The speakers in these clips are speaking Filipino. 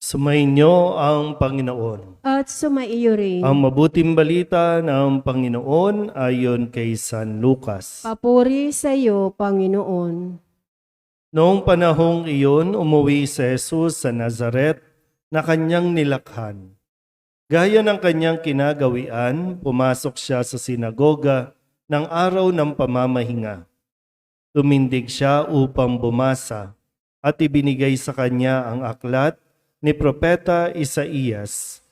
Sumainyo ang Panginoon. At sumaiyo rin. Ang mabuting balita ng Panginoon ayon kay San Lucas. Papuri sa iyo, Panginoon. Noong panahong iyon, umuwi si Jesus sa Nazaret na kanyang nilakhan. Gaya ng kanyang kinagawian, pumasok siya sa sinagoga ng araw ng pamamahinga. Tumindig siya upang bumasa at ibinigay sa kanya ang aklat ni Propeta Isaías.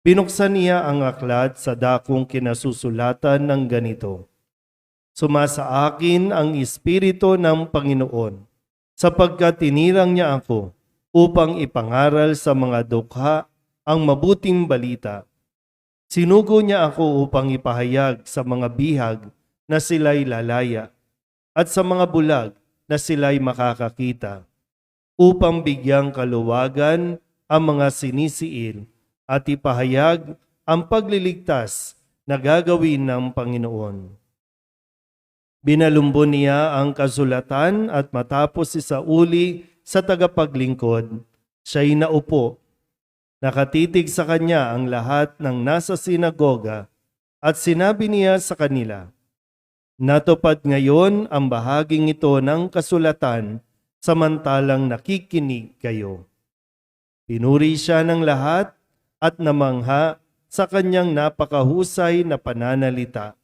Binuksan niya ang aklat sa dakong kinasusulatan ng ganito: Sumasa akin ang Espiritu ng Panginoon, sapagkat tinirang niya ako upang ipangaral sa mga dukha ang mabuting balita. Sinugo niya ako upang ipahayag sa mga bihag na sila'y lalaya at sa mga bulag na sila'y makakakita, upang bigyang kaluwagan ang mga sinisiil at ipahayag ang pagliligtas na gagawin ng Panginoon. Binalumbon niya ang kasulatan at matapos isauli sa tagapaglingkod, siya'y naupo. Nakatitig sa kanya ang lahat ng nasa sinagoga at sinabi niya sa kanila, Natupad ngayon ang bahaging ito ng kasulatan samantalang nakikinig kayo. Pinuri siya ng lahat at namangha sa kanyang napakahusay na pananalita.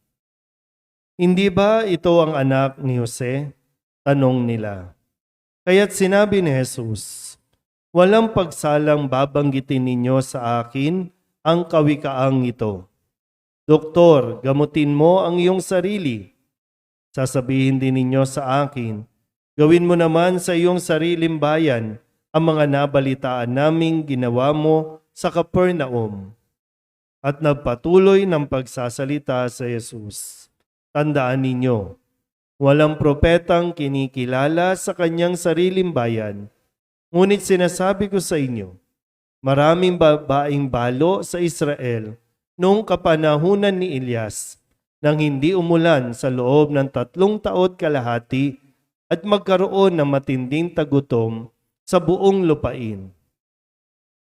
Hindi ba ito ang anak ni Jose? Tanong nila. Kaya't sinabi ni Jesus, Walang pagsalang babanggitin ninyo sa akin ang kawikaang ito. Doktor, gamutin mo ang iyong sarili. Sasabihin din ninyo sa akin, Gawin mo naman sa iyong sariling bayan ang mga nabalitaan naming ginawa mo sa Capernaum. At nagpatuloy ng pagsasalita sa Jesus. Tandaan ninyo, walang propetang kinikilala sa kanyang sariling bayan. Ngunit sinasabi ko sa inyo, maraming babaeng balo sa Israel noong kapanahunan ni Elias nang hindi umulan sa loob ng 3 taon kalahati at magkaroon ng matinding tagutom sa buong lupain.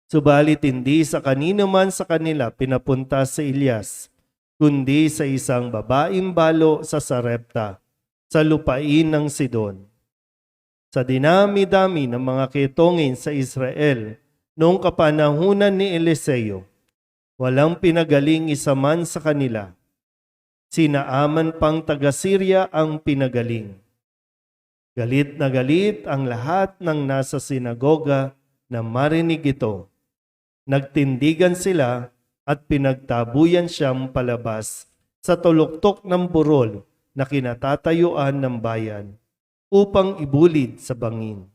Subalit hindi sa kanino man sa kanila pinapunta si Elias, kundi sa isang babaeng balo sa Sarepta, sa lupain ng Sidon. Sa dinami-dami ng mga kitongin sa Israel noong kapanahunan ni Eliseo, walang pinagaling isa man sa kanila. Sina Aman pang taga-Syria ang pinagaling. Galit na galit ang lahat ng nasa sinagoga na marinig ito. Nagtindigan sila at pinagtabuyan siyang palabas sa tuluktok ng burol na kinatatayuan ng bayan upang ibulid sa bangin.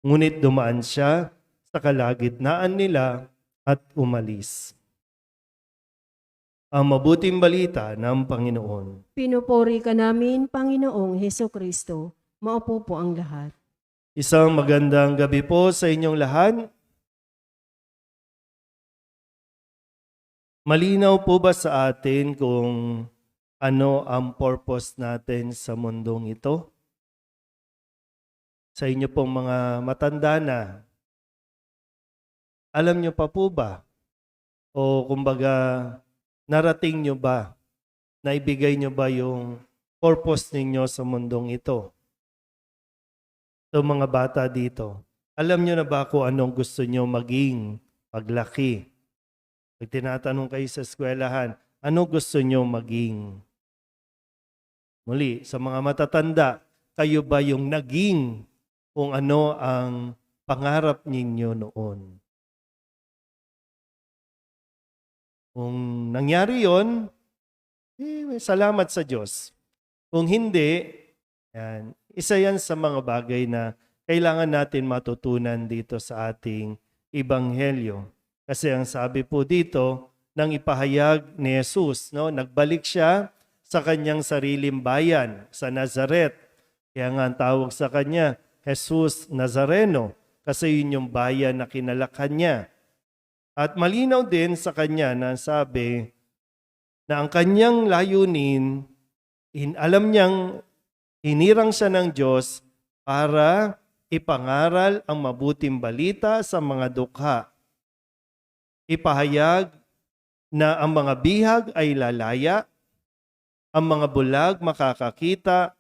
Ngunit dumaan siya sa kalagitnaan nila at umalis. Ang mabuting balita ng Panginoon. Pinupuri ka namin, Panginoong Hesukristo. Maupo po ang lahat. Isang magandang gabi po sa inyong lahat. Malinaw po ba sa atin kung ano ang purpose natin sa mundong ito? Sa inyo pong mga matanda na, alam nyo pa po ba? O kumbaga, narating nyo ba? Naibigay nyo ba yung purpose ninyo sa mundong ito? So mga bata dito, alam nyo na ba kung anong gusto nyo maging paglaki? Pag tinatanong kayo sa eskwelahan, ano gusto nyo maging? Muli, sa mga matatanda, kayo ba yung naging kung ano ang pangarap ninyo noon? Kung nangyari yon, salamat sa Diyos. Kung hindi, yan, isa yan sa mga bagay na kailangan natin matutunan dito sa ating Ebanghelyo. Kasi ang sabi po dito, nang ipahayag ni Jesus, no, nagbalik siya sa kanyang sariling bayan, sa Nazaret. Kaya nga ang tawag sa kanya, Jesus Nazareno, kasi yun yung bayan na kinalakhan niya. At malinaw din sa kanya na sabi na ang kanyang layunin, alam niyang hinirang siya ng Diyos para ipangaral ang mabuting balita sa mga dukha ipahayag na ang mga bihag ay lalaya, ang mga bulag makakakita,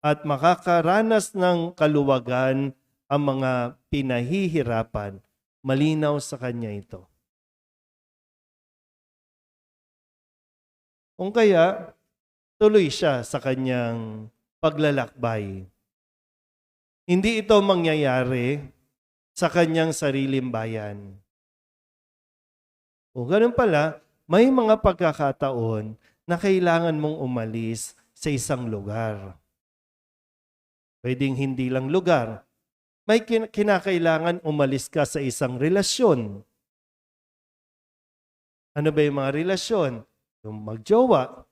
at makakaranas ng kaluwagan ang mga pinahihirapan. Malinaw sa kanya ito. Kung kaya, tuloy siya sa kanyang paglalakbay. Hindi ito mangyayari sa kanyang sariling bayan. O ganun pala, may mga pagkakataon na kailangan mong umalis sa isang lugar. Pwedeng hindi lang lugar. May kinakailangan umalis ka sa isang relasyon. Ano ba yung mga relasyon? Yung magjowa.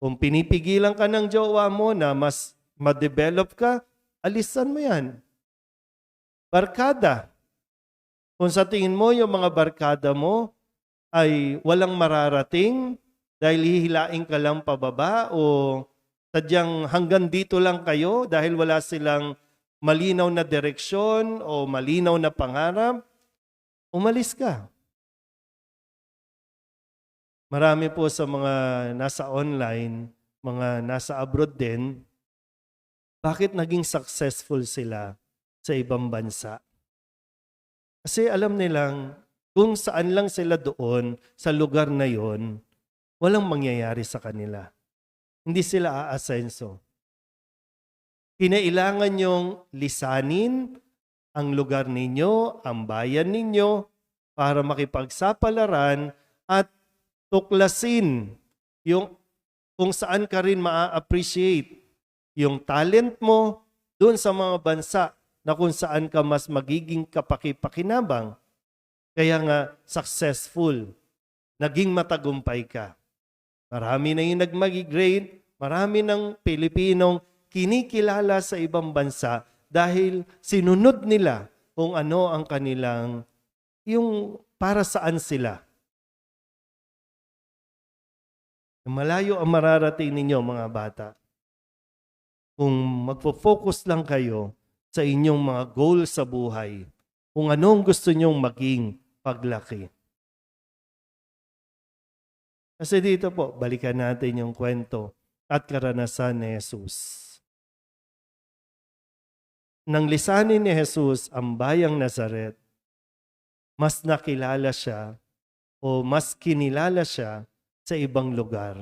Kung pinipigilan ka ng jowa mo na mas ma-develop ka, alisan mo yan. Barkada. Kung sa tingin mo yung mga barkada mo ay walang mararating dahil hihilain ka lang pababa o sadyang hanggang dito lang kayo dahil wala silang malinaw na direksyon o malinaw na pangarap, umalis ka. Marami po sa mga nasa online, mga nasa abroad din, bakit naging successful sila sa ibang bansa? Kasi alam nilang kung saan lang sila doon sa lugar na yon, walang mangyayari sa kanila. Hindi sila aasenso. Kinailangan niyong lisanin ang lugar ninyo, ang bayan ninyo, para makipagsapalaran at tuklasin yung kung saan ka rin maa-appreciate yung talent mo doon sa mga bansa na kung saan ka mas magiging kapaki-pakinabang. Kaya nga, successful. Naging matagumpay ka. Marami na yung nag-migrate, marami ng Pilipinong kinikilala sa ibang bansa dahil sinunod nila kung ano ang kanilang, yung para saan sila. Malayo ang mararating ninyo mga bata. Kung magpo-focus lang kayo sa inyong mga goal sa buhay, kung anong gusto nyong maging paglaki. Kasi dito po, balikan natin yung kwento at karanasan ni Jesus. Nang lisanin ni Jesus ang bayang Nazaret, mas nakilala siya o mas kinilala siya sa ibang lugar.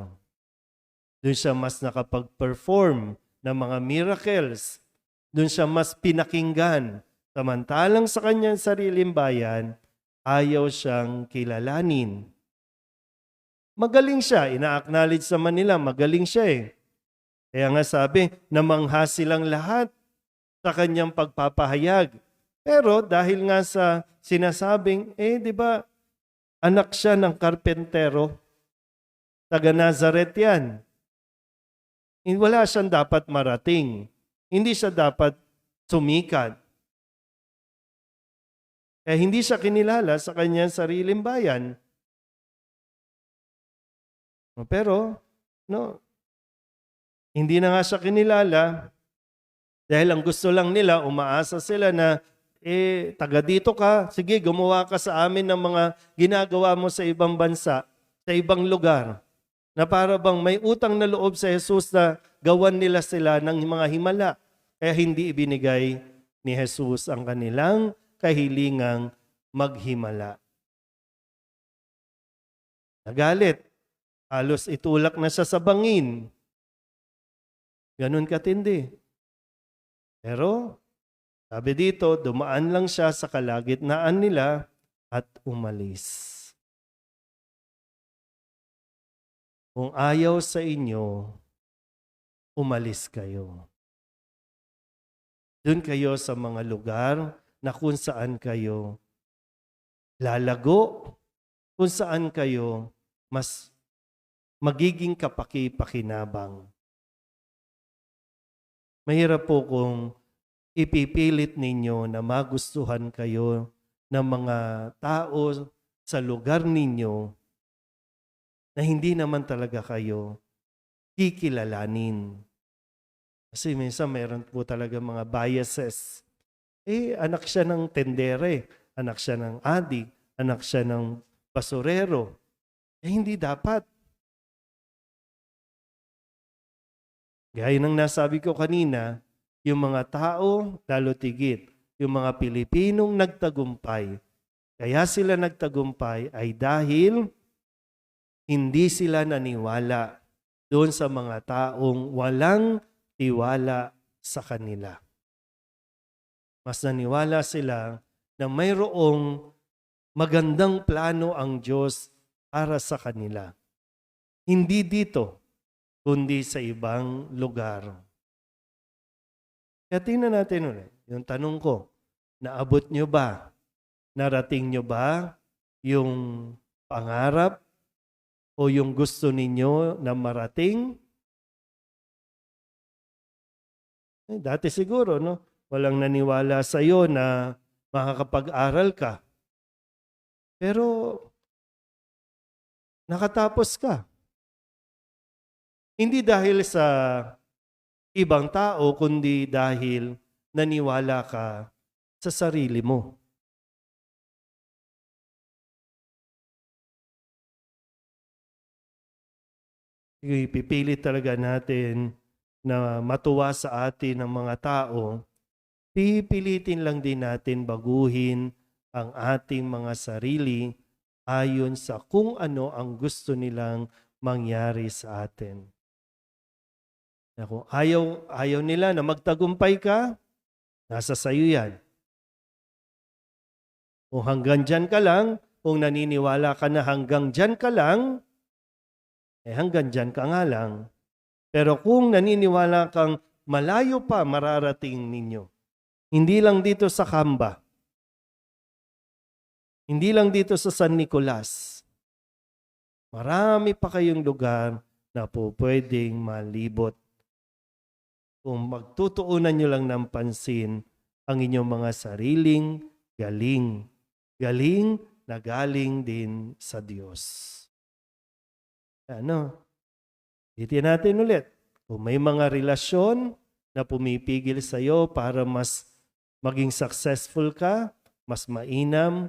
Doon siya mas nakapag-perform ng mga miracles. Doon siya mas pinakinggan. Samantalang sa kanyang sariling bayan, ayaw siyang kilalanin. Magaling siya, ina-acknowledge sa Manila, magaling siya eh. Kaya nga sabi, namangha silang lahat sa kanyang pagpapahayag. Pero dahil nga sa sinasabing, di ba, anak siya ng karpentero, taga Nazaret yan. Wala siyang dapat marating. Hindi siya dapat sumikat. Kaya hindi siya kinilala sa kanyang sariling bayan. Pero, hindi na nga siya kinilala dahil ang gusto lang nila, umaasa sila na, taga dito ka, sige, gumawa ka sa amin ng mga ginagawa mo sa ibang bansa, sa ibang lugar, na para bang may utang na loob sa Jesus na gawan nila sila ng mga himala. Kaya hindi ibinigay ni Jesus ang kanilang kahilingang maghimala. Nagalit. Halos itulak na siya sa bangin. Ganun katindi. Pero, sabi dito, dumaan lang siya sa kalagitnaan nila at umalis. Kung ayaw sa inyo, umalis kayo. Doon kayo sa mga lugar na kung saan kayo lalago, kung saan kayo mas magiging kapaki-pakinabang. Mahirap po kung ipipilit ninyo na magustuhan kayo ng mga tao sa lugar ninyo na hindi naman talaga kayo kikilalanin. Kasi minsan meron po talaga mga biases. Anak siya ng tendere, anak siya ng adik, anak siya ng basurero. Hindi dapat. Gaya ng nasabi ko kanina, yung mga tao, lalo tigit, yung mga Pilipinong nagtagumpay, kaya sila nagtagumpay ay dahil hindi sila naniwala doon sa mga taong walang tiwala sa kanila. Mas naniwala sila na mayroong magandang plano ang Diyos para sa kanila. Hindi dito, kundi sa ibang lugar. Kaya tingnan natin ulit, yung tanong ko, naabot nyo ba? Narating nyo ba yung pangarap o yung gusto ninyo na marating? Dati siguro, no? Walang naniwala sa iyo na makakapag-aral ka. Pero nakatapos ka. Hindi dahil sa ibang tao, kundi dahil naniwala ka sa sarili mo. Ipipilit talaga natin na matuwa sa atin ng mga tao, pipilitin lang din natin baguhin ang ating mga sarili ayon sa kung ano ang gusto nilang mangyari sa atin. Na kung ayaw nila na magtagumpay ka, nasa sayo yan. Kung hanggang dyan ka lang, kung naniniwala ka na hanggang dyan ka lang, hanggang dyan ka nga lang. Pero kung naniniwala kang malayo pa mararating ninyo, hindi lang dito sa Kamba, hindi lang dito sa San Nicolas, marami pa kayong lugar na po pwedeng malibot. Kung magtutuunan nyo lang ng pansin ang inyong mga sariling galing. Galing na galing din sa Diyos. Itin natin ulit. Kung may mga relasyon na pumipigil sa iyo para mas maging successful ka, mas mainam,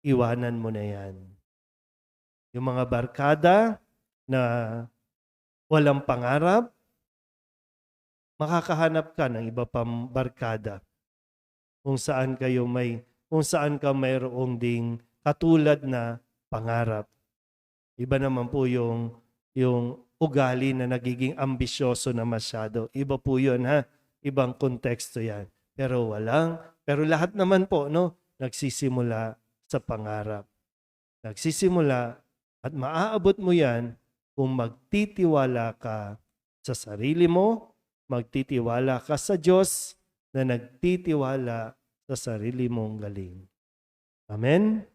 iwanan mo na yan. Yung mga barkada na walang pangarap, makakahanap ka ng iba pang barkada kung saan ka mayroong ding katulad na pangarap. Iba naman po yung ugali na nagiging ambisyoso na masyado. Iba po yun, ha? Ibang konteksto yan. Pero lahat naman po, no? Nagsisimula sa pangarap. Nagsisimula at maaabot mo yan kung magtitiwala ka sa sarili mo, magtitiwala ka sa Diyos na nagtitiwala sa sarili mong galing. Amen?